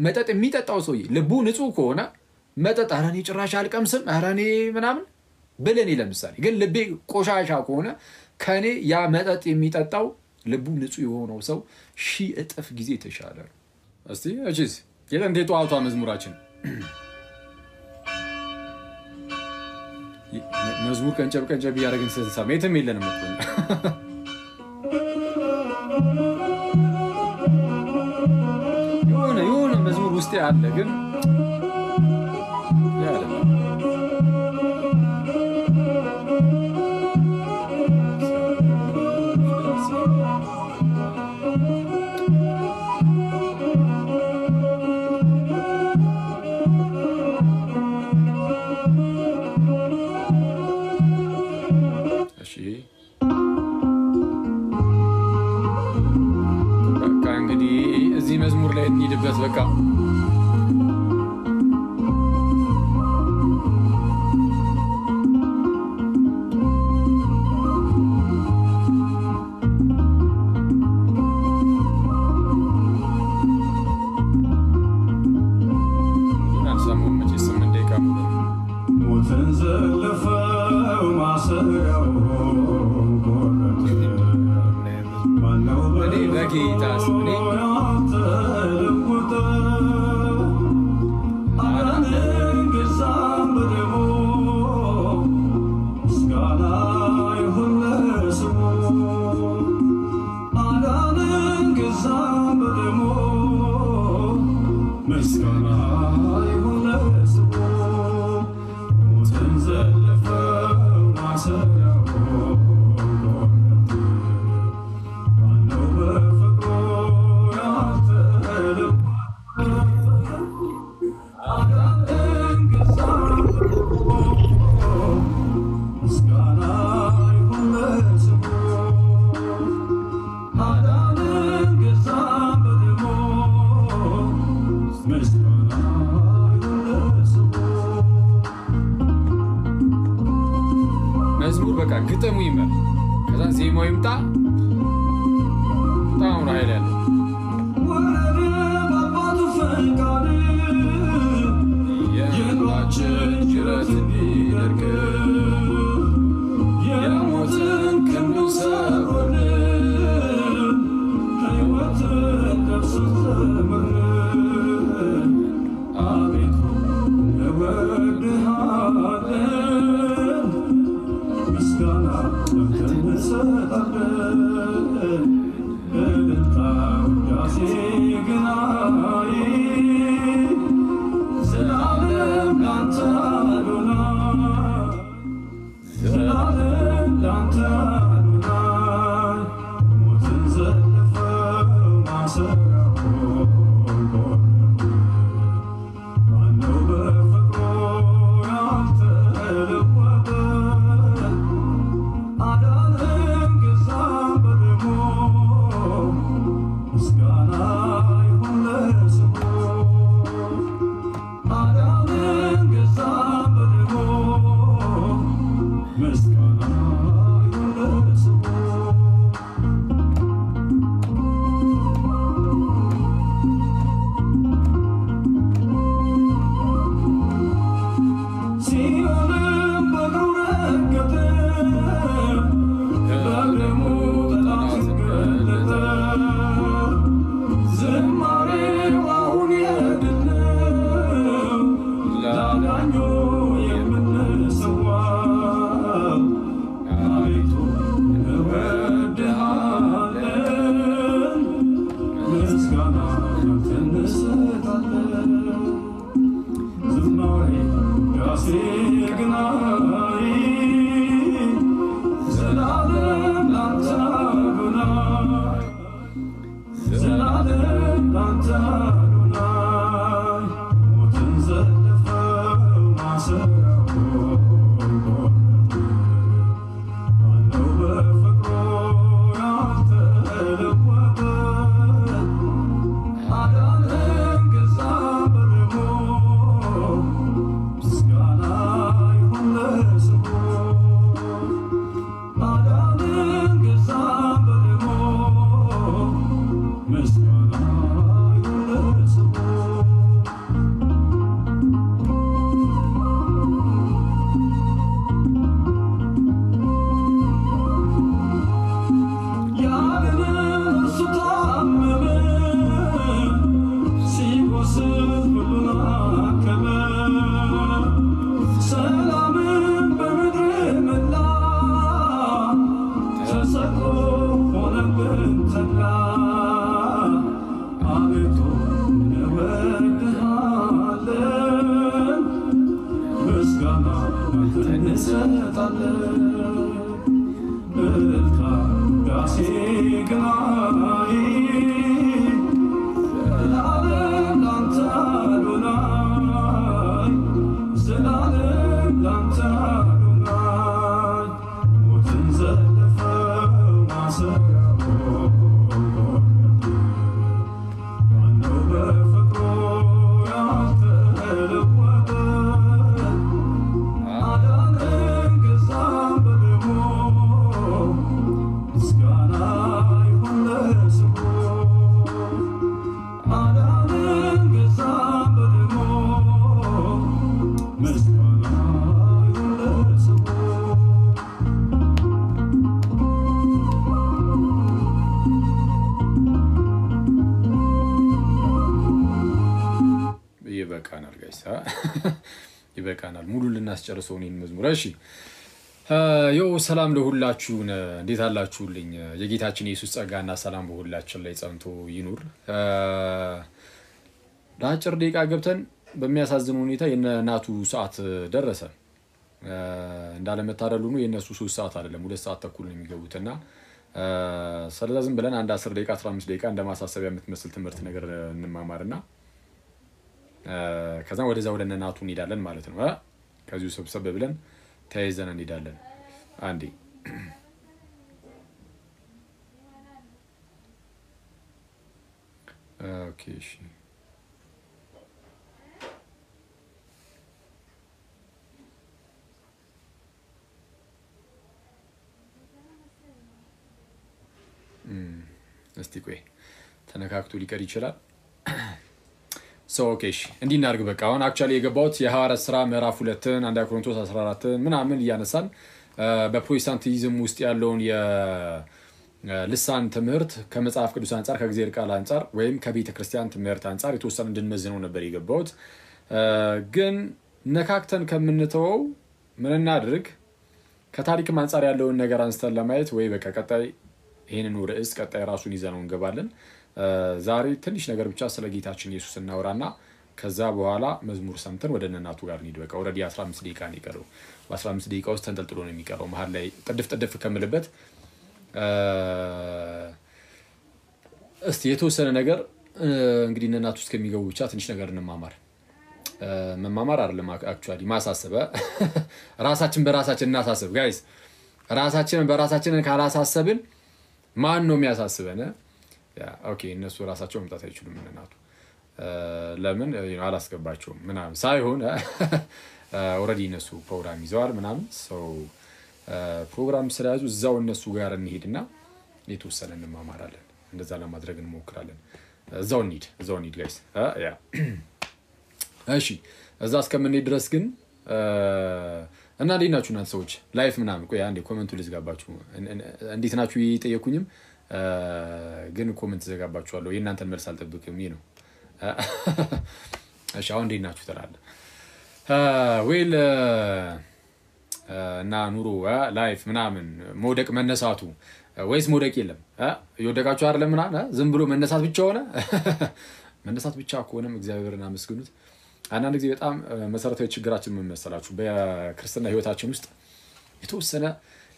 መጠጥ የሚጠጣው ሰውዬ ልቡ ንጹህ ከሆነ መጠጥ አራኔ ጭራሽ አልቀምስም አራኔ ምናምን ብለኔ ለምሳሌ ግን ልቤ ቆሻሻ ከሆነ ከኔ ያ መጠጥ የሚጠጣው ልቡ ንጹህ የሆነው ሰው 1000 እጥፍ ጊዜ ተሻለ ነው። እስቲ እሺስ የጠንቴ ጧቷ መዝሙራችን መዝሙር ቀንጨብ ያደረግን ስንሰማ የትም የለንም እኮ የሆነ መዝሙር ውስጥ ያለ ግን ያለ መዝሙር ላይ እንሂድበት በቃ መዝሙር በቃ ግጥሙ ይመር ከዛ ዜማው ይምጣ ታውን ኃይል ያለው ባባቱ ፈቃድ የላችን ጅረት ይደርግ የሞትን ክንዱ ሰብር ሕይወትን ነፍስ ዘመር አቤቱ እወድሃለን ምስጋና እንሰጣለን እልልታ ውዳሴ ግናይ ዘላለም ላንተ አዶናይ ዘላለም ላንተ አዶናይ ሞትን ዘለፈው ማሰሪያው ማነው በፍቅሩ ያልተለወጠ አዳነን ገዛን በደሙ ምስጋና ይሁን ለስሙ አዳነን ገዛን በደሙ ምስጋና ይሁን ለስሙ ሲኦልም በእግሩ ረገጠ በደሙ ጠላትን ገለጠ ዝማሬው አሁን የድል ነው ላዳኙ የምንሰዋው አቤቱ እንወድሃለን ምስጋና ላንተ እንሰጣለን ዝማሬ ውዳሴ ግናይ ዘላለም ላንተ አዶናይ ዘላለም ላንተ አዶናይ ሞትን ዘለፈው ማሰሪያው ማነው በፍቅሩ ያልተለወጠ አዳነን ገዛን በደሙ ይበቃናል ጋይስ ይበቃናል ሙሉ ልናስጨርሰው ነው መዝሙር እሺ ዮ ሰላም ለሁላችሁ እንዴት አላችሁልኝ የጌታችን ኢየሱስ ጸጋና ሰላም በሁላችን ላይ ጸንቶ ይኑር ለአጭር ደቂቃ ገብተን በሚያሳዝን ሁኔታ የናቱ ሰዓት ደረሰ እንዳለመታደሉ ነው የነሱ 3 ሰዓት አይደለም 2 ሰዓት ተኩል ነው የሚገቡትና ስለዚህ ዝም ብለን አንድ 10 ደቂቃ 15 ደቂቃ እንደማሳሰቢያ የምትመስል ትምህርት ነገር እንማማርና ከዛ ወደዛ ወደ እናቱ እንሄዳለን ማለት ነው ከዚሁ ሰብሰብ ብለን ተያይዘን እንሄዳለን አንዴ ኦኬ እሺ እስቲ ቆይ ተነካክቶ ሊቀር ይችላል ኦኬ እሺ እንዲ እናርግ በቃ አሁን አክቹአሊ የገባውት የሐዋርያት ሥራ ምዕራፍ 2 አንድ ቆሮንቶስ 14 ምናምን ያነሳን በፕሮቴስታንቲዝም ውስጥ ያለውን የልሳን ትምህርት ከመጽሐፍ ቅዱስ አንፃር ከእግዚአብሔር ቃል አንፃር ወይም ከቤተ ክርስቲያን ትምህርት አንፃር የተወሰነ እንድንመዝነው ነበር የገባውት ግን ነካክተን ከምንተወው ምን እናድርግ ከታሪክም አንፃር ያለውን ነገር አንስተን ለማየት ወይ በቃ ቀጣይ ይሄንን ርዕስ ቀጣይ ራሱን ይዘነው እንገባለን ዛሬ ትንሽ ነገር ብቻ ስለ ጌታችን ኢየሱስ እናወራና ከዛ በኋላ መዝሙር ሰምተን ወደ እናቱ ጋር እንሂድ በቃ ኦሬዲ 15 ደቂቃ ነው የቀረው በ15 ደቂቃ ውስጥ ተንጠልጥሎ ነው የሚቀረው መሃል ላይ ጥድፍ ከምልበት እስቲ የተወሰነ ነገር እንግዲህ እናቱ ውስጥ ከሚገቡ ብቻ ትንሽ ነገር መማማር አይደለም አክቹአሊ ማሳሰበ ራሳችን በራሳችን እናሳስብ ጋይስ ራሳችንን በራሳችን ካላሳሰብን ማን ነው የሚያሳስበን ያ ኦኬ እነሱ ራሳቸው መምጣት አይችሉም እናቱ ለምን አላስገባቸውም ምናምን ሳይሆን ኦሬዲ እነሱ ፕሮግራም ይዘዋል ምናምን ሰው ፕሮግራም ስለያዙ እዛው እነሱ ጋር እንሄድና የተወሰነ እንማማራለን እንደዛ ለማድረግ እንሞክራለን እዛው እንሂድ ጋይስ ያ እሺ እዛ እስከምንሄድ ድረስ ግን እና እንዴት ናችሁ እናንተ ሰዎች ላይፍ ምናምን ቆይ አንዴ ኮሜንቱ ልዝጋባችሁ እንዴት ናችሁ ይጠየቁኝም ግን ኮሜንት ዘጋባችኋለሁ የእናንተን መልስ አልጠብቅም ነው እሺ አሁን እንዴት ናችሁ ተላለ ዌል እና ኑሮ ላይፍ ምናምን ሞደቅ መነሳቱ ወይስ ሞደቅ የለም ይወደቃችሁ አይደለም ምናምን ዝም ብሎ መነሳት ብቻ ሆነ መነሳት ብቻ ከሆነም እግዚአብሔርን አመስግኑት አንዳንድ ጊዜ በጣም መሰረታዊ ችግራችን ምን መሰላችሁ በክርስትና ህይወታችን ውስጥ የተወሰነ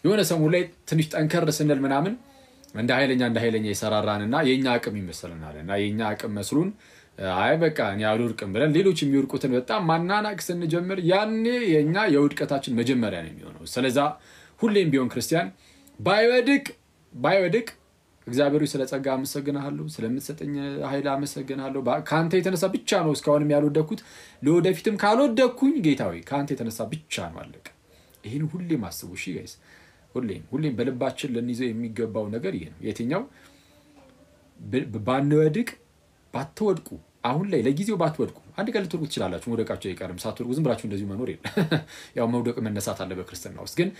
የሆነ ሰሞን ላይ ትንሽ ጠንከር ስንል ምናምን እንደ ኃይለኛ ይሰራራንና የኛ አቅም ይመስለናልና የኛ አቅም መስሉን አይ በቃ እኔ አልወድቅም ብለን ሌሎች የሚወድቁትን በጣም ማናናቅ ስንጀምር ያኔ የኛ የውድቀታችን መጀመሪያ ነው የሚሆነው ስለዚህ ሁሌም ቢሆን ክርስቲያን ባይወድቅ እግዚአብሔር ስለ ጸጋ አመሰግናለሁ ስለምትሰጠኝ ኃይል አመሰግናለሁ ካንተ የተነሳ ብቻ ነው እስካሁንም ያልወደኩት ለወደፊትም ካልወደኩኝ ጌታዬ ካንተ የተነሳ ብቻ ነው አለቀ ይሄን ሁሌም አስቡ እሺ ጋይስ ሁሌም በልባችን ለንይዘው የሚገባው ነገር ይሄ ነው የትኛው ባንወድቅ ባትወድቁ አሁን ላይ ለጊዜው ባትወድቁ አንድ ቀን ልትወድቁ ትችላላችሁ መውደቃችሁ አይቀርም ሳትወድቁ ዝም ብላችሁ እንደዚህ መኖር የለም ያው መውደቅ መነሳት አለ በክርስትና ውስጥ ግን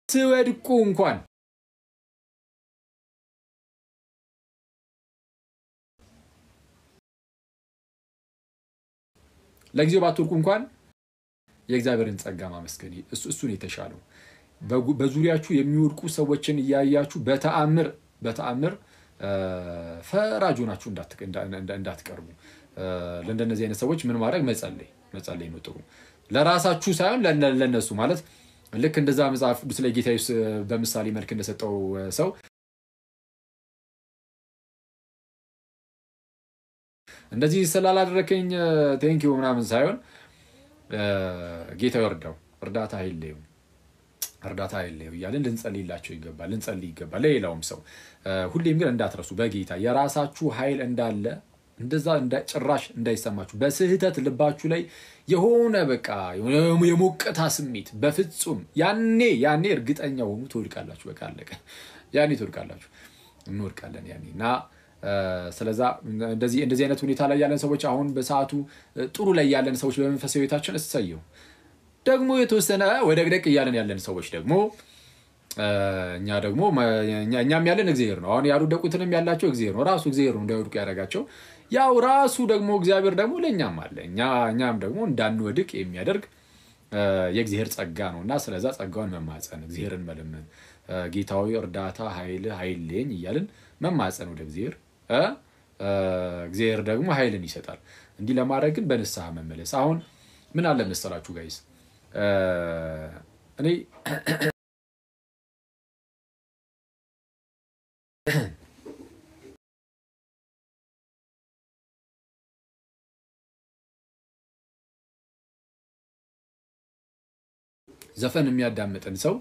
ባትወድቁ እንኳን ለጊዜው ባትወድቁ እንኳን የእግዚአብሔርን ጸጋ ማመስገን እሱን የተሻለው በዙሪያችሁ የሚወድቁ ሰዎችን ያያያችሁ በተአምር ፈራጅ ሆናችሁ እንዳትቀርቡ ለእንደነዚህ አይነት ሰዎች ምን ማድረግ መጸለይ ነው ጥሩ ለራሳችሁ ሳይሆን ለነሱ ማለት ልክ እንደዛ መጽሐፍ ቅዱስ ላይ ጌታ ኢየሱስ በምሳሌ መልክ እንደሰጠው ሰው እንደዚህ ስላላደረከኝ ቴንኪው ምናምን ሳይሆን ጌታ ይወርዳው እርዳታ አይለየው እያልን ልንጸልይላቸው ይገባል ለሌላውም ሰው ሁሌም ግን እንዳትረሱ በጌታ የራሳችሁ ኃይል እንዳለ እንደዛ ጭራሽ እንዳይሰማችሁ በስህተት ልባችሁ ላይ የሆነ በቃ የሞቀታ ስሜት በፍጹም ያኔ እርግጠኛ ሆኑ ትወድቃላችሁ በቃ አለቀ ያኔ ትወድቃላችሁ እንወድቃለን ያኔና ስለዛ እንደዚህ አይነት ሁኔታ ላይ ያለን ሰዎች አሁን በሰዓቱ ጥሩ ላይ ያለን ሰዎች በመንፈሳዊ ህይወታችን እሰየው ደግሞ የተወሰነ ወደግደቅ ያለን ሰዎች ደግሞ እኛ ደግሞ እኛም ያለን እግዚአብሔር ነው አሁን ያልወደቁትንም ያላቸው እግዚአብሔር ነው ራሱ እግዚአብሔር ነው እንዳይወድቁ ያደረጋቸው ያው ራሱ ደግሞ እግዚአብሔር ደግሞ ለኛም አለ እኛም ደግሞ እንዳንወድቅ የሚያደርግ የእግዚአብሔር ጸጋ ነውና ስለዛ ጸጋውን መማጸን እግዚአብሔርን መለመን ጌታዊ እርዳታ ኃይልኝ ይያልን መማጸን ወደ እግዚአብሔር ደግሞ ኃይልን ይሰጣል እንዲህ ለማድረግ ግን በንስሐ መመለስ አሁን ምን አለ መሰላችሁ ጋይስ እኔ ዘፈን የሚያዳምጥን ሰው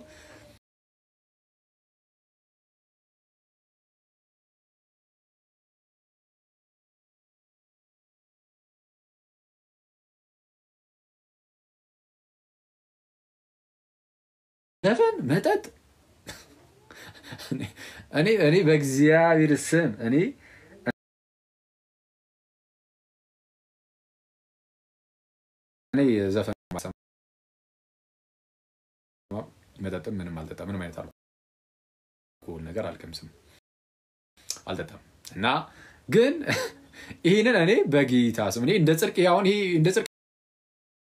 ዘፈን መጠጥ እኔ በእግዚአብሔር ስም እኔ ዘፈን መጠጥ ምንም አልጠጣም ምንም አይነት አልኮል ነገር አልጠጣም እና ግን ይሄንን እኔ በጌታ ስም እኔ እንደ ጽድቅ ያውን ይሄ እንደ ጽድቅ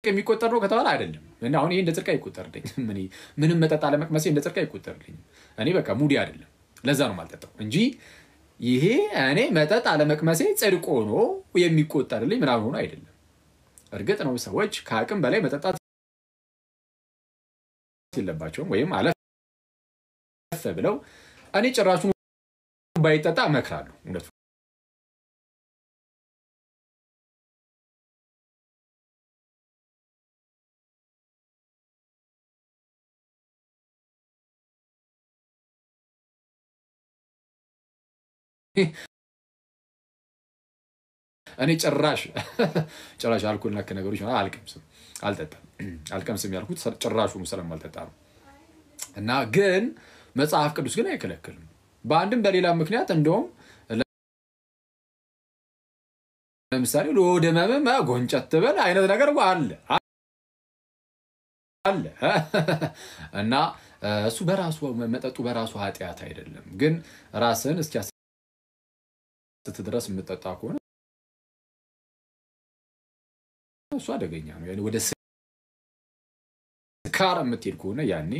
የሚቆጠር ነው ከተባለ አይደለም እና አሁን ይሄ እንደ ጽድቅ አይቆጠርልኝ ምንም መጠጥ አለመቅመሴ እንደ ጽድቅ አይቆጠርልኝ እኔ በቃ ሙዲ አይደለም ለዛ ነው ማልጠጣው እንጂ ይሄ እኔ መጠጥ አለመቅመሴ ጽድቅ ሆኖ የሚቆጠርልኝ ምናምን ሆኖ አይደለም እርግጥ ነው ሰዎች ከአቅም በላይ መጠጣት ሲለባቸው ወይም አለፈ ብለው እኔ ጭራሹ ባይጠጣ እመክራለሁ እንደው እኔ ጭራሽ አልኮል ነክ ነገሮች አልቀምስም ያልኩት ጭራሹን ስለማልጠጣ ነው እና ግን መጽሐፍ ቅዱስ ግን አይከለክልም በአንድም በሌላ ምክንያት እንደውም ለምሳሌ ወደ መመም ጎንጨት በል አይነት ነገር አለ እና እሱ በራሱ መጠጡ በራሱ ኃጢያት አይደለም ግን ራስን እስኪያስትድረስ የምትጠጣ ከሆነ እሱ አደገኛ ነው ያኔ ወደ ስካር የምትሄድ ከሆነ ያኔ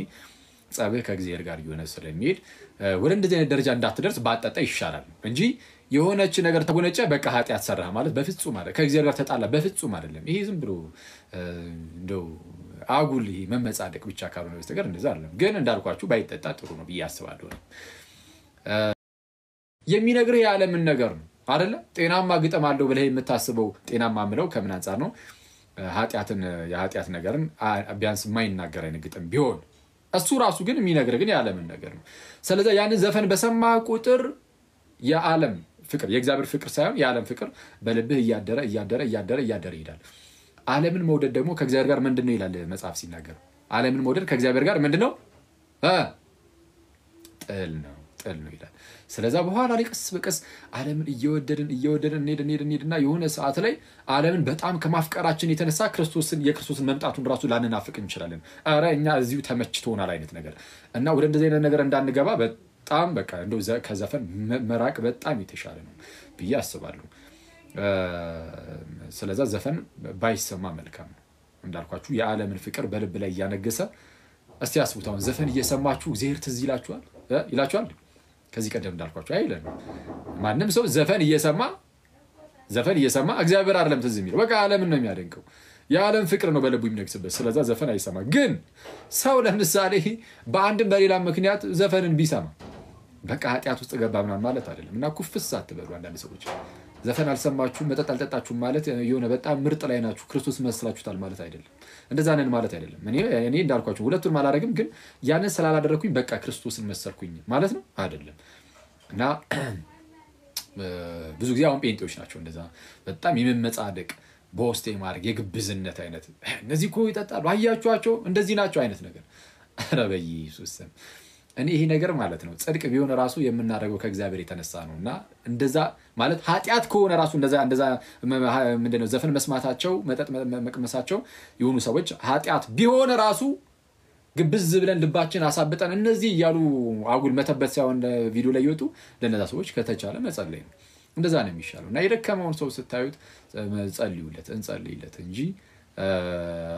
ጸብህ ከእግዚአብሔር ጋር ይሆነ ስለሚሄድ ወደ እንደዚህ አይነት ደረጃ እንዳትደርስ ባጠጣ ይሻላል እንጂ የሆነች ነገር ተጎነጨ በቃ ኃጢያት ሰራህ ማለት በፍጹም አይደለም ከእግዚአብሔር ጋር ተጣላ በፍጹም አይደለም ይሄ ዝም ብሎ እንደው አጉል መመጻደቅ ብቻ ካልሆነ በስተቀር እንደዛ አይደለም ግን እንዳልኳችሁ ባይጠጣ ጥሩ ነው ብዬ አስባለሁ የሚነግርህ የዓለምን ነገር ነው አይደለ ጤናማ ግጥም አለው ብለህ የምታስበው ጤናማ ምለው ከምን አንፃር ነው የኃጢያት ነገርን ቢያንስ የማይናገር አይነት ግጥም ቢሆን እሱ ራሱ ግን የሚነግርህ ግን የዓለምን ነገር ነው ስለዚህ ያንን ዘፈን በሰማ ቁጥር የዓለም ፍቅር የእግዚአብሔር ፍቅር ሳይሆን የዓለም ፍቅር በልብህ እያደረ ይሄዳል ዓለምን መውደድ ደግሞ ከእግዚአብሔር ጋር ምንድነው ይላል መጽሐፍ ሲናገር ዓለምን መውደድ ከእግዚአብሔር ጋር ምንድነው ጥል ነው ይላል ስለዛ በኋላ ሊቀስ በቀስ ዓለምን እየወደድን እንሄድና የሆነ ሰዓት ላይ ዓለምን በጣም ከማፍቀራችን የተነሳ የክርስቶስን መምጣቱን ራሱ ላንናፍቅ እንችላለን አረ እኛ እዚሁ ተመችቶናል አይነት ነገር እና ወደ እንደዚህ አይነት ነገር እንዳንገባ በጣም በቃ እንደው ከዘፈን መራቅ በጣም የተሻለ ነው ብዬ አስባለሁ ስለዛ ዘፈን ባይሰማ መልካም ነው እንዳልኳችሁ የዓለምን ፍቅር በልብ ላይ ያነገሰ እስቲ አስቡት አሁን ዘፈን እየሰማችሁ እግዚአብሔር ትዝ ይላችኋል ከዚህ ቀደም እንዳልኳችሁ አይደለም ማንም ሰው ዘፈን እየሰማ ዘፈን እየሰማ እግዚአብሔር አይደለም ትዝ የሚለው በቃ ዓለምን ነው የሚያደንቀው የዓለም ፍቅር ነው በልቡ የሚነግስበት ስለዛ ዘፈን አይሰማ ግን ሰው ለምሳሌ በአንድም በሌላ ምክንያት ዘፈንን ቢሰማ በቃ ኃጢአት ውስጥ ገባ ምናምን ማለት አይደለም እና ኩፍስ አትበሉ አንዳንድ ሰዎች ዘፈን አልሰማችሁ መጠጥ አልጠጣችሁ ማለት የሆነ በጣም ምርጥ ላይ ናችሁ ክርስቶስ መስላችሁታል ማለት አይደለም እንደዛ ነን ማለት አይደለም እኔ እንዳልኳችሁ ሁለቱን ማላረግም ግን ያንን ስላላደረኩኝ በቃ ክርስቶስን መሰልኩኝ ማለት ነው አይደለም እና ብዙ ጊዜ አሁን ጴንጤዎች ናቸው እንደዛ በጣም የመመጻደቅ በውስጤ ማድረግ የግብዝነት አይነት እነዚህ እኮ ይጠጣሉ አያችኋቸው እንደዚህ ናቸው አይነት ነገር ኧረ በኢየሱስ ስም እኔ ይሄ ነገር ማለት ነው ጽድቅ ቢሆን ራሱ የምናደርገው ከእግዚአብሔር የተነሳ ነውና እንደዛ ማለት ኃጢአት ከሆነ ራሱ እንደዛ ምንድነው ዘፈን መስማታቸው መጠጥ መቅመሳቸው የሆኑ ሰዎች ኃጢአት ቢሆን ራሱ ግብዝ ብለን ልባችን አሳብጠን እነዚህ ያሉ አጉል መተበት ሳይሆን ቪዲዮ ላይ ይወጡ ለነዛ ሰዎች ከተቻለ መጸለይ ነው እንደዛ ነው የሚሻለው እና የደከመውን ሰው ስታዩት ጸልዩለት እንጸልይለት እንጂ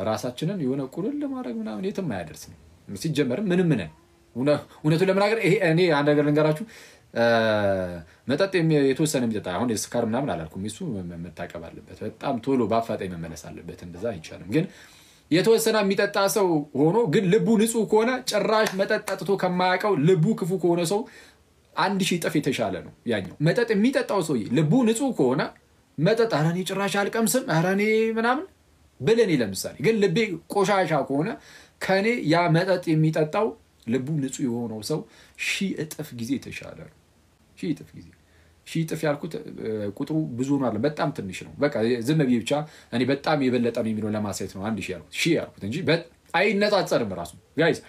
ራሳችንን የሆነ ቁርል ለማድረግ ምናምን የትም አያደርስም ሲጀመር ምንም ነን እውነቱን ለምናገር ይሄ እኔ አንድ ነገር ልንገራችሁ መጠጥ የተወሰነ የሚጠጣ አሁን የስካር ምናምን አላልኩም እሱ መታቀብ አለበት በጣም ቶሎ ባፋጣኝ መመለስ አለበት እንደዛ አይቻልም ግን የተወሰነ የሚጠጣ ሰው ሆኖ ግን ልቡ ንጹህ ከሆነ ጭራሽ መጠጥ ጠጥቶ ከማያውቀው ልቡ ክፉ ከሆነ ሰው 1000 እጥፍ የተሻለ ነው ያኛው መጠጥ የሚጠጣው ሰው ልቡ ንጹህ ከሆነ መጠጥ አራኔ ጭራሽ አልቀምስም አራኔ ምናምን በለኔ ለምሳሌ ግን ልቤ ቆሻሻ ከሆነ ከኔ ያ መጠጥ የሚጠጣው ልቡ ንጹህ የሆነው ሰው 1000 እጥፍ ጊዜ የተሻለ ነው 1000 እጥፍ ጊዜ 1000 እጥፍ ያልኩት ቁጥሩ ብዙ ነው አይደል በጣም ትንሽ ነው በቃ ዝም ብዬ ብቻ እኔ በጣም የበለጠ ነው የሚለው ለማሳየት ነው 1000 ያልኩት 1000 ያልኩት እንጂ አይነጻጸርም ራሱ ጋይስ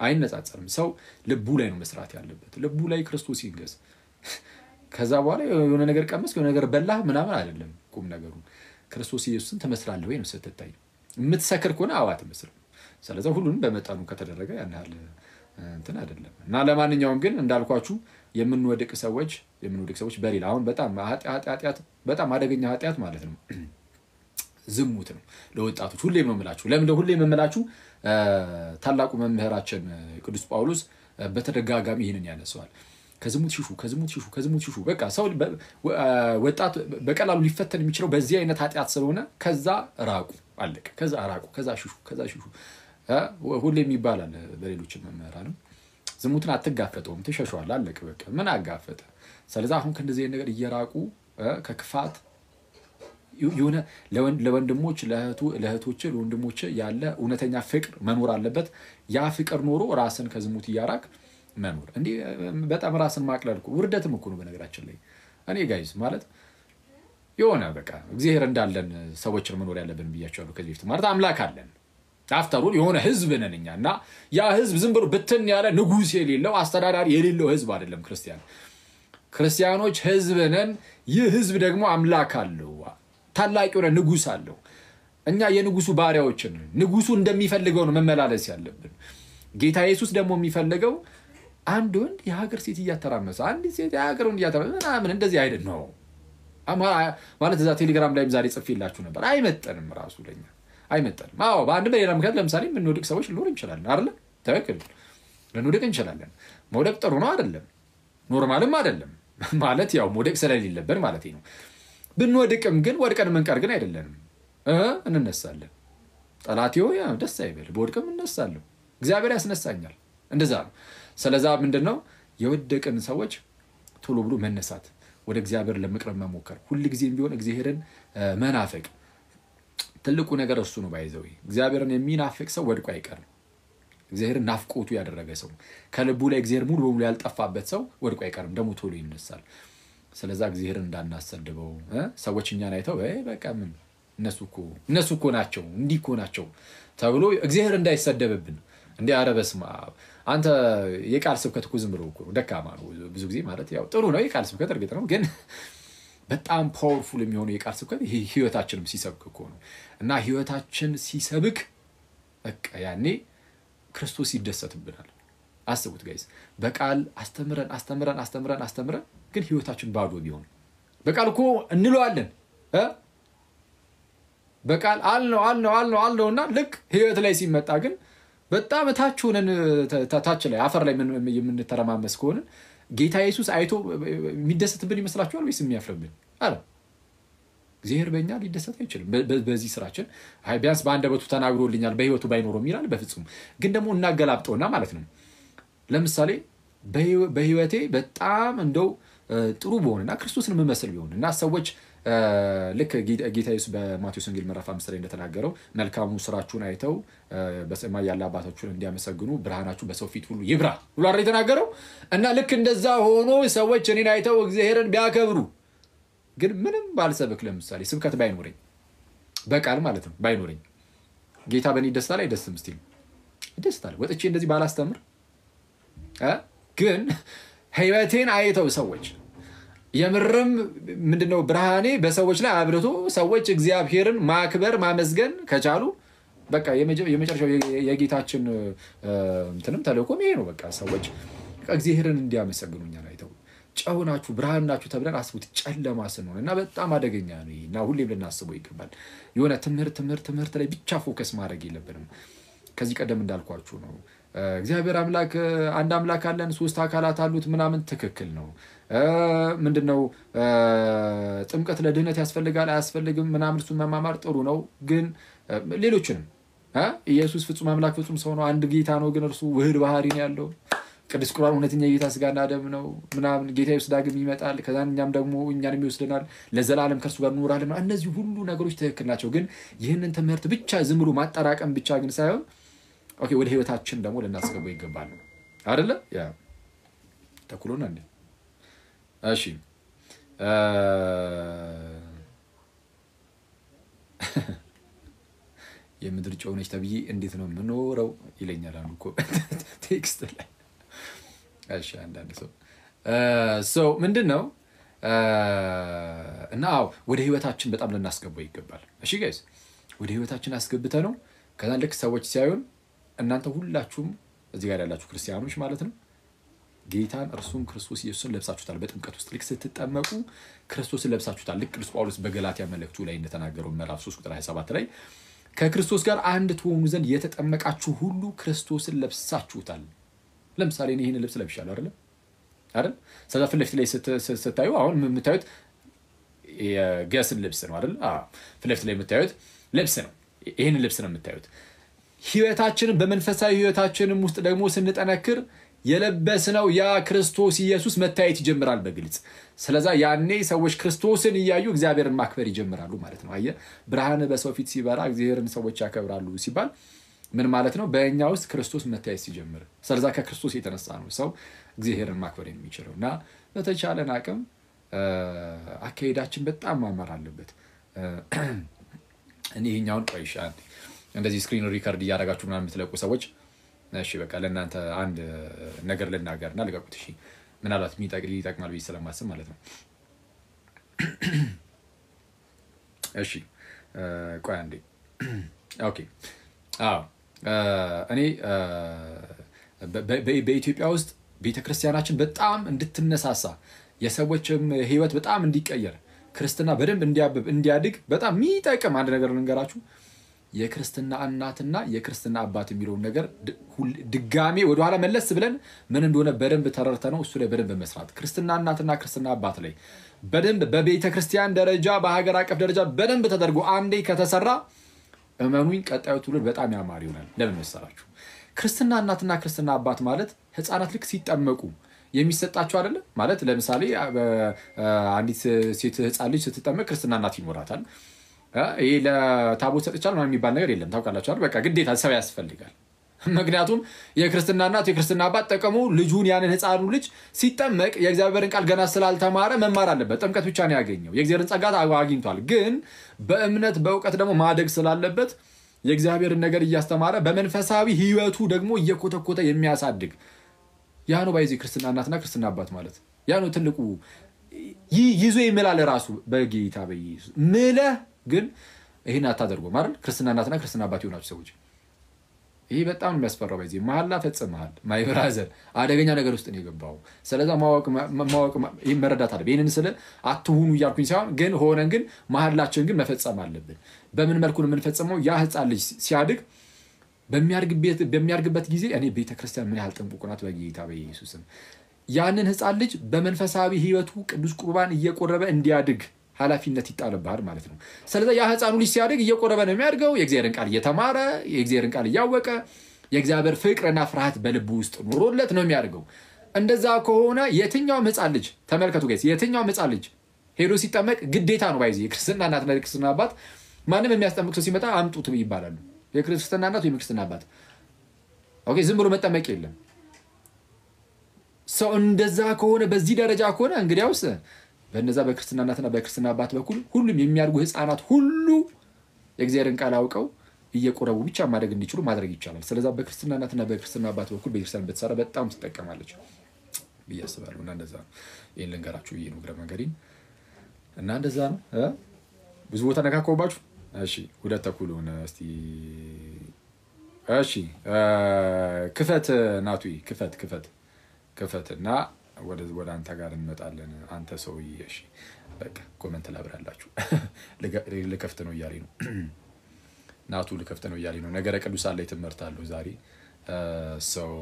አይነጻጸርም ሰው ልቡ ላይ ነው መስራት ያለበት ልቡ ላይ ክርስቶስ ይንገስ ከዛ በኋላ የሆነ ነገር ቀመስ የሆነ ነገር በላህ ምናምን አይደለም ቁም ነገሩ ክርስቶስ ኢየሱስን ተመስላለህ ወይ ነው ስትታይ የምትሰክር ከሆነ አዋት መስል ስለዚህ ሁሉንም በመጣኑ ከተደረገ ያናል እንትን አይደለም እና ለማንኛውም ግን እንዳልኳችሁ የምንወድቅ ሰዎች በሌላ አሁን በጣም ኃጢአት በጣም አደገኛ ኃጢአት ማለት ነው ዝሙት ነው ለወጣቶች ሁሌ የምመላችሁ ለምን ሁሌ የምመላችሁ ታላቁ መምህራችን ቅዱስ ጳውሎስ በተደጋጋሚ ይሄንን ያነሳዋል ከዝሙት ሽሹ በቃ ሰው ወጣት በቀላሉ ሊፈተን የሚችለው በዚህ አይነት ኃጢአት ስለሆነ ከዛ ራቁ አለቀ ከዛ ሽሹ ሁሌም ይባላል በሌሎች መምህራንም ዝሙትን አትጋፈጠውም ተሸሽዋል አለቀ በቃ ምን አጋፈጠ ስለዚህ አሁን ከእንደዚህ ነገር እየራቁ ከክፋት የሆነ ለወንድሞች ለእህቶች ለወንድሞች ያለ እውነተኛ ፍቅር መኖር አለበት ያ ፍቅር ኖሮ ራስን ከዝሙት እያራቅ መኖር እንዴ በጣም ራስን ማቅለልኩ ውርደትም እኮ ነው በነገራችን ላይ እኔ ጋይስ ማለት የሆነ በቃ እግዚአብሔር እንዳለን ሰዎችን መኖር ያለብን ብያቸዋለሁ ከዚህ በፊት ማለት አምላክ አለን አፍተሩል የሆነ ህዝብ ነንኛና ያ ህዝብ ዝም ብሎ ብትን ያለ ንጉስ የሌለው አስተዳዳሪ የሌለው ህዝብ አይደለም ክርስቲያኖች ህዝብ ነን ይህ ህዝብ ደግሞ አምላክ አለው ታላቅ የሆነ ንጉስ አለው እኛ የንጉሱ ባሪያዎች ነን ንጉሱ እንደሚፈልገው ነው መመላለስ ያለብን ጌታ ኢየሱስ ደግሞ የሚፈልገው አንድ ወንድ የሀገር ሴት እያተራመሰ አንድ ሴት የሀገር ወንድ እያተራመሰ ምናምን እንደዚህ አይደል ነው ማለት እዛ ቴሌግራም ላይም ዛሬ ጽፌላችሁ ነበር አይመጠንም ራሱ ለኛ አይመጠንም አዎ በአንድ በሌላ ምክንያት ለምሳሌ ምንወድቅ ሰዎች ልኖር እንችላለን አይደል ተወክል ልንወድቅ እንችላለን መውደቅ ጥሩ ነው አይደለም ኖርማልም አይደለም ማለት ያው መውደቅ ስለሌለበት ማለት ነው ብንወድቅም ግን ወድቀን መንቀር ግን አይደለንም እንነሳለን ጠላቴው ያ ደስ አይበል በወድቅም እንነሳለን እግዚአብሔር ያስነሳኛል እንደዛ ነው ስለዛ ምንድነው የወደቀን ሰዎች ቶሎ ብሎ መነሳት ወደ እግዚአብሔር ለመቅረብ መሞከር ሁሉ ጊዜም ቢሆን እግዚአብሔርን መናፈቅ ትልቁ ነገር እሱ ነው ባይዘው እግዚአብሔርን የሚናፍቅ ሰው ወድቆ አይቀርም እግዚአብሔርን ናፍቆቱ ያደረገ ሰው ከልቡ ላይ እግዚአብሔር ሙሉ በሙሉ ያልጠፋበት ሰው ወድቆ አይቀርም ደሞ ቶሎ ይነሳል ስለዛ እግዚአብሔርን እንዳናሰደበው ሰዎች እኛን አይተው በቃ ምን እነሱ እኮ ናቸው እንዲህ እኮ ናቸው ተብሎ እግዚአብሔር እንዳይሰደብብን እንዴ አረበስማ አንተ የቃል ስብከት እኮ ዝም ብሎ እኮ ደካማ ነው ብዙ ጊዜ ማለት ያው ጥሩ ነው የቃል ስብከት እርግጥ ነው ግን በጣም ፓወርፉል የሚሆነው የቃል ስብከት ህይወታችንም ሲሰብክ እኮ ነው እና ህይወታችን ሲሰብክ በቃ ያኔ ክርስቶስ ይደሰትብናል አስቡት ጋይስ በቃል አስተምረን ግን ህይወታችን ባዶ ቢሆን በቃል እኮ እንለዋለን በቃል አልነውና ልክ ህይወት ላይ ሲመጣ ግን በጣም ታች ሆነን ታች ላይ አፈር ላይ የምንተረማመስ ከሆነ ጌታ ኢየሱስ አይቶ የሚደሰትብን ይመስላችኋል ወይስ የሚያፍርብን አለ እግዚአብሔር በእኛ ሊደሰት አይችልም። በዚህ ስራችን ቢያንስ በአንደበቱ ተናግሮልኛል በህይወቱ ባይኖረውም ይላል። በፍጹም ግን ደግሞ እናገላብጠውና ማለት ነው። ለምሳሌ በህይወቴ በጣም እንደው ጥሩ በሆነና ክርስቶስን የምመስል ቢሆን እና ሰዎች ልክ ጌታ ኢየሱስ በማቴዎስ ወንጌል ምዕራፍ 5 ላይ እንደተናገረው መልካሙ ስራችሁን አይተው በሰማይ ያለ አባታችሁን እንዲያመሰግኑ ብርሃናችሁ በሰው ፊት ሁሉ ይብራ ብሎ አይደል የተናገረው። እና ልክ እንደዛ ሆኖ ሰዎች እኔን አይተው እግዚአብሔርን ቢያከብሩ ግን ምንም ባልሰብክ ለምሳሌ ስብከት ባይኖረኝ በቃል ማለት ነው ባይኖረኝ ጌታ በእኔ ደስታ ላይ ደስም ስቲል ደስታል ወጥቼ እንደዚህ ባላስተምር ግን ህይወቴን አይተው ሰዎች የምርም ምንድነው ብርሃኔ በሰዎች ላይ አብርቶ ሰዎች እግዚአብሔርን ማክበር ማመስገን ከቻሉ በቃ የመጨረሻው የጌታችን እንትንም ተልእኮም ይሄ ነው። በቃ ሰዎች እግዚአብሔርን እንዲያመሰግኑኛል አይተው ጨው ናችሁ ብርሃን ናችሁ ተብለን አስቡት ጨለማ ስንሆን እና በጣም አደገኛ ነው እና ሁሌም ልናስበው ይገባል። የሆነ ትምህርት ላይ ብቻ ፎከስ ማድረግ የለብንም። ከዚህ ቀደም እንዳልኳችሁ ነው እግዚአብሔር አምላክ አንድ አምላክ አለን 3 አካላት አሉት ምናምን ትክክል ነው። ምንድነው ጥምቀት ለድህነት ያስፈልጋል አያስፈልግም ምናምን እሱን መማማር ጥሩ ነው። ግን ሌሎችንም ኢየሱስ ፍጹም አምላክ ፍጹም ሰው ነው አንድ ጌታ ነው ግን እርሱ ውህድ ባህሪ ነው ያለው ቅዱስ ቁርባን እውነተኛ የጌታ ስጋና ደም ነው ምናምን ጌታ ኢየሱስ ዳግም ይመጣል ከዛን እኛም ደግሞ እኛንም ይወስደናል ለዘላለም ከእርሱ ጋር እንኖራለን። እነዚህ ሁሉ ነገሮች ትክክል ናቸው። ግን ይህንን ትምህርት ብቻ ዝም ብሎ ማጠራቀም ብቻ ግን ሳይሆን ኦኬ ወደ ህይወታችን ደግሞ ልናስገባው ይገባል አይደለ? ያ ተኩሎና እንዴ እሺ የምድር ጨው ነች ተብዬ እንዴት ነው የምኖረው ይለኛል አንዱ እኮ ቴክስት ላይ። እሺ አንዳንድ ሰው ምንድነው እና ወደ ህይወታችን በጣም ልናስገባው ይገባል። እሺ ጋይስ ወደ ህይወታችን አስገብተ ነው ከዛ ልክ ሰዎች ሲያዩን እናንተ ሁላችሁም እዚህ ጋር ያላችሁ ክርስቲያኖች ማለት ነው ጌታን እርሱም ክርስቶስ ኢየሱስን ለብሳችሁታል። በጥምቀት ውስጥ ልክ ስትጠመቁ ክርስቶስን ለብሳችሁታል። ልክ ቅዱስ ጳውሎስ በገላትያ መልእክቱ ላይ እንደተናገረው ምዕራፍ 3 ቁጥር 27 ላይ ከክርስቶስ ጋር አንድ ትሆኑ ዘንድ የተጠመቃችሁ ሁሉ ክርስቶስን ለብሳችሁታል። ለምሳሌ እኔ ይሄን ልብስ ለብሻለሁ አይደል? ስለዚህ ፊት ለፊት ላይ ስታዩ አሁን የምታዩት የገስን ልብስ ነው አይደል? ፊት ለፊት ላይ የምታዩት ልብስ ነው። ይሄን ልብስ ነው የምታዩት። ህይወታችንን በመንፈሳዊ ህይወታችንም ውስጥ ደግሞ ስንጠነክር የለበስነው ያ ክርስቶስ ኢየሱስ መታየት ይጀምራል በግልጽ። ስለዚህ ያኔ ሰዎች ክርስቶስን እያዩ እግዚአብሔርን ማክበር ይጀምራሉ ማለት ነው። አየ ብርሃን በሰው ፊት ሲበራ እግዚአብሔርን ሰዎች ያከብራሉ ሲባል ምን ማለት ነው? በእኛ ውስጥ ክርስቶስ መታየት ሲጀምር ስለዚህ ከክርስቶስ የተነሳ ነው ሰው እግዚአብሔርን ማክበር የሚችለውና በተቻለን አቅም አካሄዳችን በጣም ማመር አለበት። እኔ ይሄኛውን ቆይሻ እንደዚህ ስክሪን ሪከርድ ያደርጋችሁ ምናምን የምትለቁ ሰዎች እሺ በቃ ለእናንተ አንድ ነገር ልናገርና ልቀቁት። እሺ ምናልባት ይጠቅማል ብዬ ስለማስብ ማለት ነው። እሺ ቆይ አንዴ ኦኬ እኔ በኢትዮጵያ ውስጥ ቤተክርስቲያናችን በጣም እንድትነሳሳ የሰዎችም ህይወት በጣም እንዲቀየር ክርስትና በደንብ እንዲያብብ እንዲያድግ በጣም የሚጠቅም አንድ ነገር ልንገራችሁ። የክርስትና እናትና የክርስትና አባት የሚለው ነገር ድጋሜ ወደ ኋላ መለስ ብለን ምን እንደሆነ በደንብ ተረርተነው እሱ ላይ በደንብ መስራት ክርስትና እናትና ክርስትና አባት ላይ በደንብ በቤተክርስቲያን ደረጃ በሀገር አቀፍ ደረጃ በደንብ ተደርጎ አንዴ ከተሰራ እመኑኝ ቀጣዩ ትውልድ በጣም ያማር ይሆናል። ለምን መሰላችሁ? ክርስትና እናትና ክርስትና አባት ማለት ህፃናት ልክ ሲጠመቁ የሚሰጣቸው አይደለ ማለት ለምሳሌ አንዲት ሴት ህፃን ልጅ ስትጠመቅ ክርስትና እናት ይኖራታል። ይሄ ለታቦት ሰጥቻለሁ ማለት የሚባል ነገር የለም። ታውቃላችሁ አይደል? በቃ ግዴታ ሰው ያስፈልጋል። ምክንያቱም የክርስትና እናት የክርስትና አባት ጠቀሙ ልጁን ያንን ህፃኑ ልጅ ሲጠመቅ የእግዚአብሔርን ቃል ገና ስላልተማረ መማር አለበት። ጥምቀት ብቻ ነው ያገኘው። የእግዚአብሔርን ጸጋ አግኝቷል። ግን በእምነት በእውቀት ደግሞ ማደግ ስላለበት የእግዚአብሔርን ነገር እያስተማረ በመንፈሳዊ ህይወቱ ደግሞ እየኮተኮተ የሚያሳድግ ያ ነው ባይዚ ክርስትና እናትና ክርስትና አባት ማለት ያ ነው ትልቁ ይዞ ይምላል ራሱ በጌታ በኢየሱስ ምለህ ግን ይሄን አታደርጉ ማለት ክርስትና እናትና ክርስትና አባት ይሆናችሁ ሰዎች ይሄ በጣም የሚያስፈራው ባይዚ መሐላ ፈጽመሃል ማይ ብራዘር አደገኛ ነገር ውስጥ ነው የገባው። ስለዚህ ማወቅ መረዳት አለብን። ይሄንን ስለ አትሁኑ እያልኩኝ ሳይሆን ግን ሆነን ግን መሐላችን ግን መፈጸም አለብን። በምን መልኩ ነው የምንፈጽመው? ያ ህፃን ልጅ ሲያድግ በሚያርግበት ጊዜ እኔ ቤተክርስቲያን ምን ያህል ጥንቁቅ ናት በጌታ በኢየሱስም ያንን ህፃን ልጅ በመንፈሳዊ ህይወቱ ቅዱስ ቁርባን እየቆረበ እንዲያድግ ኃላፊነት ይጣልብሃል ማለት ነው ስለዚህ ያ ህፃኑ ልጅ ሲያድግ እየቆረበ ነው የሚያድገው የእግዚአብሔርን ቃል እየተማረ የእግዚአብሔርን ቃል እያወቀ የእግዚአብሔር ፍቅርና ፍርሃት በልቡ ውስጥ ኑሮለት ነው የሚያድገው እንደዛ ከሆነ የትኛው ህፃን ልጅ ተመልከቱ ጋይስ የትኛው ህፃን ልጅ ሄዶ ሲጠመቅ ግዴታ ነው ባይዚ የክርስትና እናትና የክርስትና አባት ማንም የሚያስጠምቅ ሰው ሲመጣ አምጡት ይባላሉ የክርስትና እናት ወይ የክርስትና አባት ኦኬ ዝም ብሎ መጠመቅ የለም ሰው እንደዛ ከሆነ በዚህ ደረጃ ከሆነ እንግዲያውስ በእነዛ በክርስትና እናትና በክርስትና አባት በኩል ሁሉም የሚያድጉ ህፃናት ሁሉ የእግዚአብሔርን ቃል አውቀው እየቆረቡ ብቻ ማድረግ እንዲችሉ ማድረግ ይቻላል ስለዚህ በክርስትና እናትና በክርስትና አባት በኩል በክርስቲያን በተሰራ በጣም ተጠቀማለች በያስባሉ እና እንደዛ ነው ይሄን ልንገራችሁ ነው ግረ መንገዲን እና እንደዛ ነው ብዙ ቦታ ነካከውባችሁ እሺ ሁለት ተኩል ሆነ እስቲ እሺ ክፈት ናቱይ ክፈትና ወደ አንተ ጋር እንመጣለን አንተ ሰውዬ እሺ በቃ ኮሜንት ላብራላችሁ ለከፍት ነው ያለኝ ነው ናቱ ለከፍት ነው ያለኝ ነው ነገረ ቅዱሳን ላይ ተመርታለሁ ዛሬ ሰው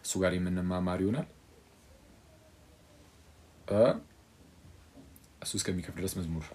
እሱ ጋር የምንማማር ይሆናል እሱ እስከሚከፍል ድረስ መዝሙር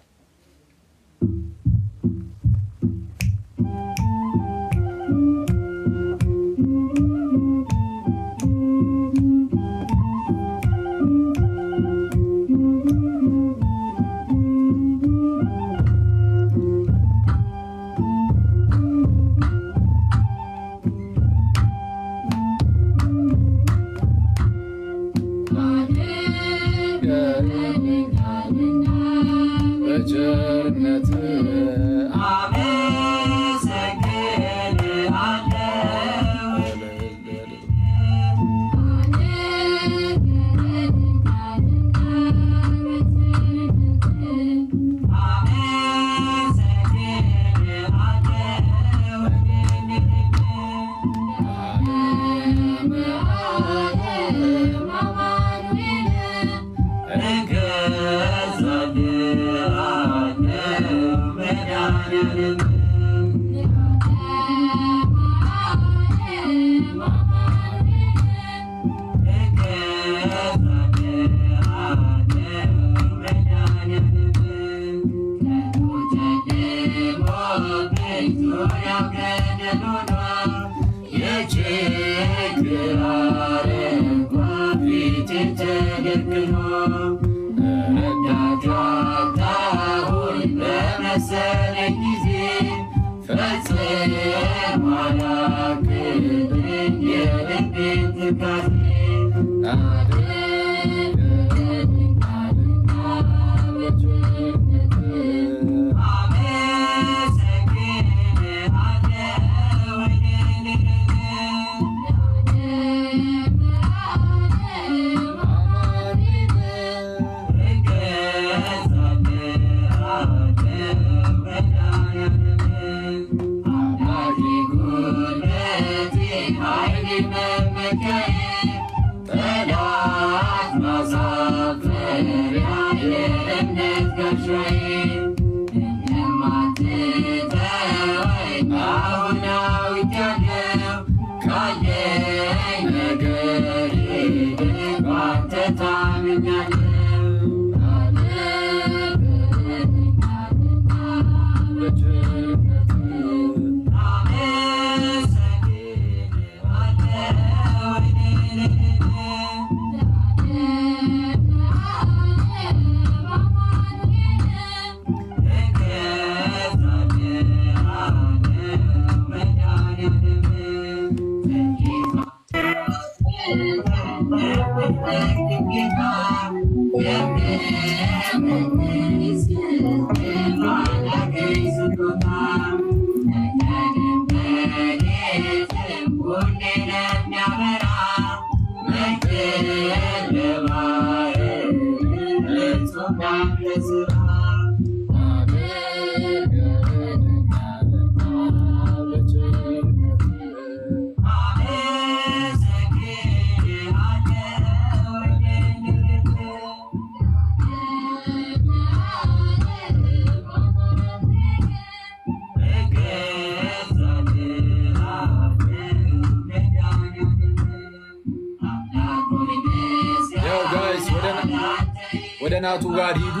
ወደ ናቱ ጋር ሂዱ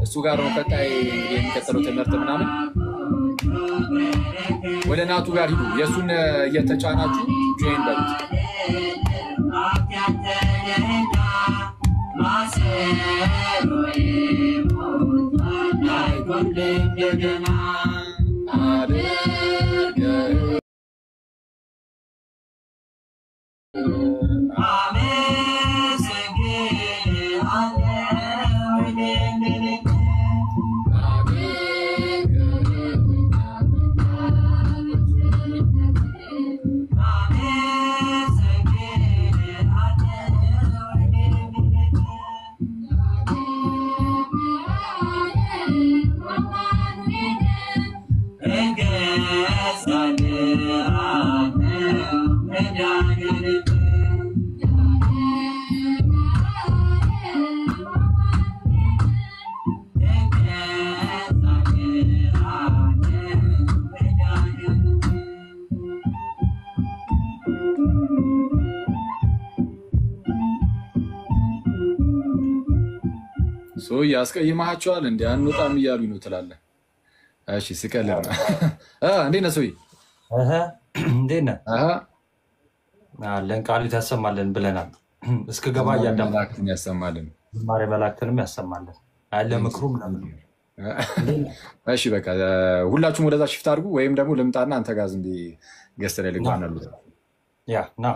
እሱ ጋር ነው ቀጣይ የሚቀጥለው ትምህርት ምናምን። ወደ ናቱ ጋር ሂዱ። የእሱን እየተጫናችሁ ጆይን በሉት። ያስቀይማቸዋል እንዴ? አንወጣም እያሉኝ ነው ትላለህ። እሺ ስቀልድ ነው። እንዴት ነህ ሰውዬ? እንዴት ነህ? አለን ቃሉ ያሰማልን ብለናል። እስከ ገባ እያዳመጥን ያሰማልን፣ ዝማሬ መላእክትንም ያሰማልን አለ ምክሩም ለምን። እሺ በቃ ሁላችሁም ወደዛ ሽፍት አድርጉ፣ ወይም ደግሞ ልምጣና አንተ ጋር ዝም ብዬ ገዝተህ ልግባ ነው። ያ ና